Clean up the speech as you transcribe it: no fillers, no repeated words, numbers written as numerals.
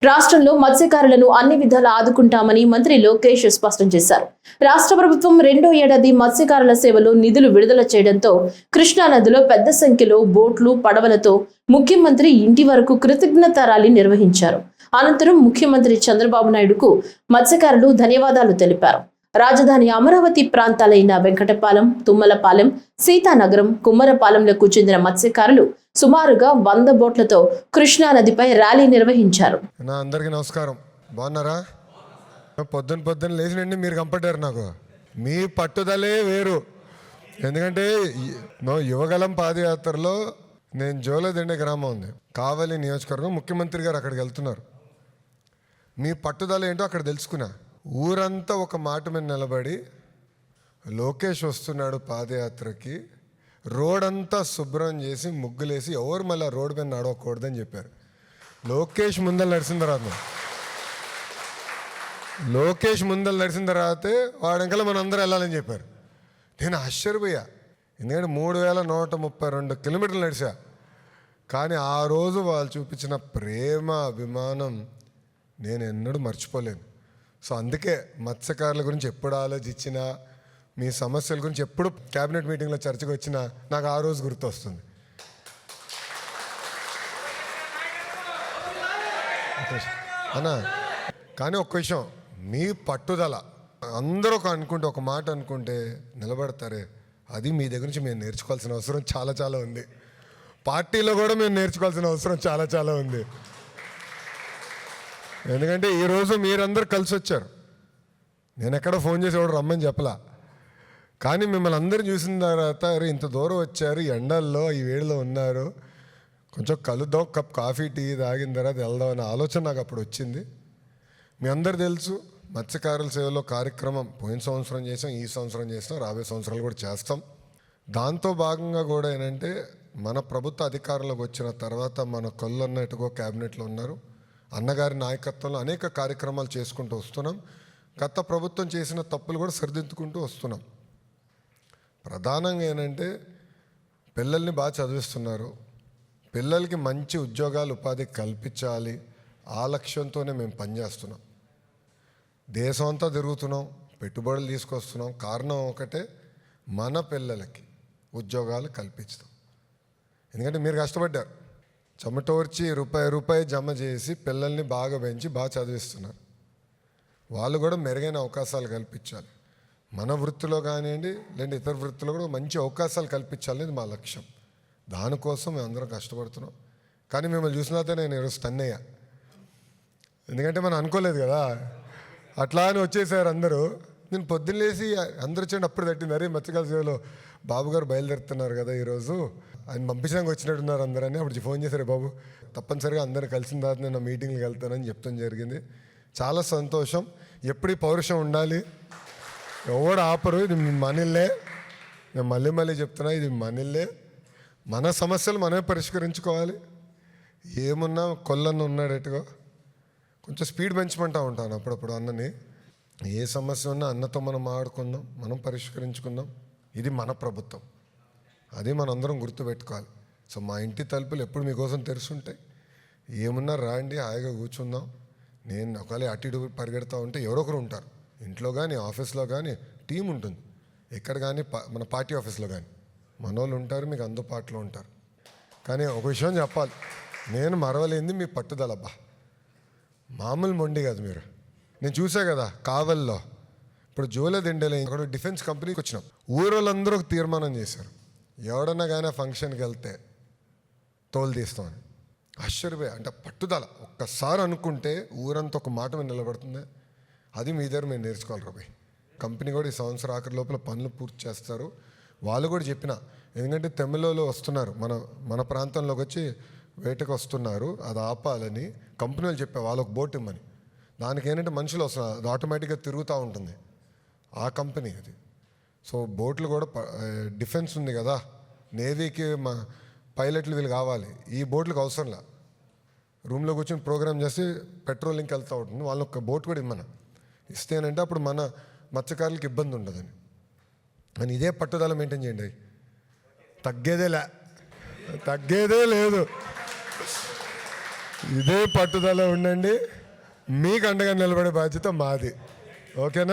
రాష్ట్రంలో మత్స్యకారులను అన్ని విధాలా ఆదుకుంటామని మంత్రి లోకేష్ స్పష్టం చేశారు. రాష్ట్ర ప్రభుత్వం రెండో ఏడాది మత్స్యకారుల సేవలో నిధులు విడుదల చేయడంతో కృష్ణానదిలో పెద్ద సంఖ్యలో బోట్లు, పడవలతో ముఖ్యమంత్రి ఇంటి వరకు కృతజ్ఞతా ర్యాలీ నిర్వహించారు. అనంతరం ముఖ్యమంత్రి చంద్రబాబు నాయుడుకు మత్స్యకారులు ధన్యవాదాలు తెలిపారు. రాజధాని అమరావతి ప్రాంతాలైన వెంకటపాలెం, తుమ్మలపాలెం, సీతానగరం, కుమ్మరపాలెంలకు చెందిన మత్స్యకారులు సుమారుగా 100 బోట్లతో కృష్ణానదిపై ర్యాలీ నిర్వహించారు. అందరికీ నమస్కారం. బాగున్నారా? పొద్దున్న లేచినండి మీరు కంపట్టారు. నాకు మీ పట్టుదలే వేరు. ఎందుకంటే యువగలం పాదయాత్రలో నేను జోలదండే గ్రామం ఉంది, కావలి నియోజకవర్గం, ముఖ్యమంత్రి గారు అక్కడికి వెళ్తున్నారు. మీ పట్టుదల ఏంటో అక్కడ తెలుసుకున్నా. ఊరంతా ఒక మాట మీద నిలబడి లోకేష్ వస్తున్నాడు పాదయాత్రకి, రోడ్ అంతా శుభ్రం చేసి ముగ్గులేసి ఎవరు మళ్ళీ రోడ్డు మీద నడవకూడదని చెప్పారు. లోకేష్ ముందర నడిచిన తర్వాతే వాడు వెంకల మన అందరూ వెళ్ళాలని చెప్పారు. నేను ఆశ్చర్యపోయా. ఎందుకంటే 3132 కిలోమీటర్లు నడిచా. కానీ ఆ రోజు వాళ్ళు చూపించిన ప్రేమ, అభిమానం నేను ఎన్నడూ మర్చిపోలేను. సో అందుకే మత్స్యకారుల గురించి ఎప్పుడు ఆలోచించినా, మీ సమస్యల గురించి ఎప్పుడు క్యాబినెట్ మీటింగ్లో చర్చకు వచ్చినా నాకు ఆ రోజు గుర్తొస్తుంది. అన్నా, కానీ ఒక్క విషయం, మీ పట్టుదల అందరూ ఒక మాట అనుకుంటే నిలబడతారే, అది మీ దగ్గర నుంచి మేము నేర్చుకోవాల్సిన అవసరం చాలా చాలా ఉంది. పార్టీలో కూడా మేము నేర్చుకోవాల్సిన అవసరం చాలా చాలా ఉంది. ఎందుకంటే ఈరోజు మీరందరూ కలిసి వచ్చారు. నేను ఎక్కడ ఫోన్ చేసి ఎవడు రమ్మని చెప్పలా. కానీ మిమ్మల్ని అందరూ చూసిన తర్వాత ఇంత దూరం వచ్చారు, ఎండల్లో ఈ వేడిలో ఉన్నారు, కొంచెం కలుద్దాం, కప్ కాఫీ టీ తాగిన తర్వాత వెళ్దాం అనే ఆలోచన నాకు అప్పుడు వచ్చింది. మీ అందరు తెలుసు, మత్స్యకారుల సేవలో కార్యక్రమం పోయిన సంవత్సరం చేసాం, ఈ సంవత్సరం చేస్తాం, రాబోయే సంవత్సరాలు కూడా చేస్తాం. దాంతో భాగంగా కూడా ఏంటంటే మన ప్రభుత్వ అధికారంలోకి వచ్చిన తర్వాత మన కొల్లన్నట్టుగా క్యాబినెట్లో ఉన్నారు. అన్నగారి నాయకత్వంలో అనేక కార్యక్రమాలు చేసుకుంటూ వస్తున్నాం. గత ప్రభుత్వం చేసిన తప్పులు కూడా సరిదిద్దుకుంటూ వస్తున్నాం. ప్రధానంగా ఏంటంటే పిల్లల్ని బాగా చదివిస్తున్నారు. పిల్లలకి మంచి ఉద్యోగాలు, ఉపాధి కల్పించాలి. ఆ లక్ష్యంతోనే మేము పనిచేస్తున్నాం. దేశం అంతా తిరుగుతున్నాం, పెట్టుబడులు తీసుకొస్తున్నాం. కారణం ఒకటే, మన పిల్లలకి ఉద్యోగాలు కల్పించడం. ఎందుకంటే మీరు కష్టపడ్డారు, చెమటోర్చి రూపాయి జమ చేసి పిల్లల్ని బాగా పెంచి బాగా చదివిస్తున్నారు. వాళ్ళు కూడా మెరుగైన అవకాశాలు కల్పించాలి. మన వృత్తిలో కానివ్వండి, లేదా ఇతర వృత్తిలో కూడా మంచి అవకాశాలు కల్పించాలనేది మా లక్ష్యం. దానికోసం మేము అందరం కష్టపడుతున్నాం. కానీ మిమ్మల్ని చూసినాతే నేను ఈరోజు స్టన్ అయ్యా. ఎందుకంటే మనం అనుకోలేదు కదా, అట్లా అని వచ్చేసారు అందరూ. నేను పొద్దున్న లేసి అందరూ వచ్చేయండి అప్పుడు తట్టింది, అరే మత్స్యకారుల సేవలో బాబు గారు బయలుదేరుతున్నారు కదా ఈరోజు, ఆయన పంపించడానికి వచ్చినట్టున్నారు అందరని. అప్పుడు ఫోన్ చేశారు, బాబు తప్పనిసరిగా అందరూ కలిసిన తర్వాత నేను మీటింగ్కి వెళ్తానని చెప్తాం జరిగింది. చాలా సంతోషం. ఎప్పుడు ఈ పౌరుషం ఉండాలి, ఎవడు ఆపరు. ఇది మనిల్లే, నేను మళ్ళీ చెప్తున్నా, ఇది మనిల్లే. మన సమస్యలు మనమే పరిష్కరించుకోవాలి. ఏమున్నా కొల్లన్న ఉన్నాడేట్టుగా కొంచెం స్పీడ్ పెంచమంటా ఉంటాను అప్పుడప్పుడు అన్నని. ఏ సమస్య ఉన్నా అన్నతో మనం ఆడుకుందాం, మనం పరిష్కరించుకుందాం. ఇది మన ప్రభుత్వం, అది మనందరం గుర్తుపెట్టుకోవాలి. సో మా ఇంటి తలుపులు ఎప్పుడు మీకోసం తెరుచుంటాయి. ఏమున్నా రాండి, హాయిగా కూర్చుందాం. నేను ఒకవేళ అటు ఇటు పరిగెడతా ఉంటే ఎవరో ఒకరు ఉంటారు, ఇంట్లో కానీ ఆఫీస్లో కానీ టీం ఉంటుంది, ఎక్కడ కానీ మన పార్టీ ఆఫీస్లో కానీ మన వాళ్ళు ఉంటారు, మీకు అందుబాటులో ఉంటారు. కానీ ఒక విషయం చెప్పాలి, నేను మరవలేంది మీ పట్టుదల. అబ్బా మామూలు మొండి కాదు మీరు. నేను చూసా కదా కావల్లో, ఇప్పుడు జోలదిండేలో ఇక్కడ డిఫెన్స్ కంపెనీకి వచ్చినాం. ఊరోళ్ళందరూ ఒక తీర్మానం చేశారు, ఎవడన్నా కానీ ఫంక్షన్కి వెళ్తే తోలు తీస్తామని. ఆశ్చర్యపోయా. అంటే పట్టుదల ఒక్కసారి అనుకుంటే ఊరంతా ఒక మాట మీద నిలబడుతుంది. అది మీ దగ్గర మేము నేర్చుకోవాలి రాబాయ్. కంపెనీ కూడా ఈ సంవత్సరం ఆఖరి లోపల పనులు పూర్తి చేస్తారు. వాళ్ళు కూడా చెప్పిన, ఎందుకంటే తమిళలో వస్తున్నారు, మన ప్రాంతంలోకి వచ్చి వేటకు వస్తున్నారు, అది ఆపాలని కంపెనీలు చెప్పా వాళ్ళకు బోట్ ఇమ్మని. దానికి ఏంటంటే మనుషులు వస్తున్నారు, అది ఆటోమేటిక్గా తిరుగుతూ ఉంటుంది, ఆ కంపెనీ అది. సో బోట్లు కూడా డిఫెన్స్ ఉంది కదా, నేవీకి మా పైలట్లు వీళ్ళు కావాలి. ఈ బోట్లకు అవసరంలా, రూమ్లో కూర్చొని ప్రోగ్రామ్ చేసి పెట్రోలింగ్కి వెళ్తూ ఉంటుంది. వాళ్ళు ఒక బోట్ కూడా ఇమ్మన ఇస్తేనంటే అప్పుడు మన మత్స్యకారులకు ఇబ్బంది ఉండదని. అని ఇదే పట్టుదల మెయింటైన్ చేయండి. తగ్గేదే లేదు. ఇదే పట్టుదల ఉండండి. మీకు అండగా నిలబడే బాధ్యత మాది. ఓకేనా?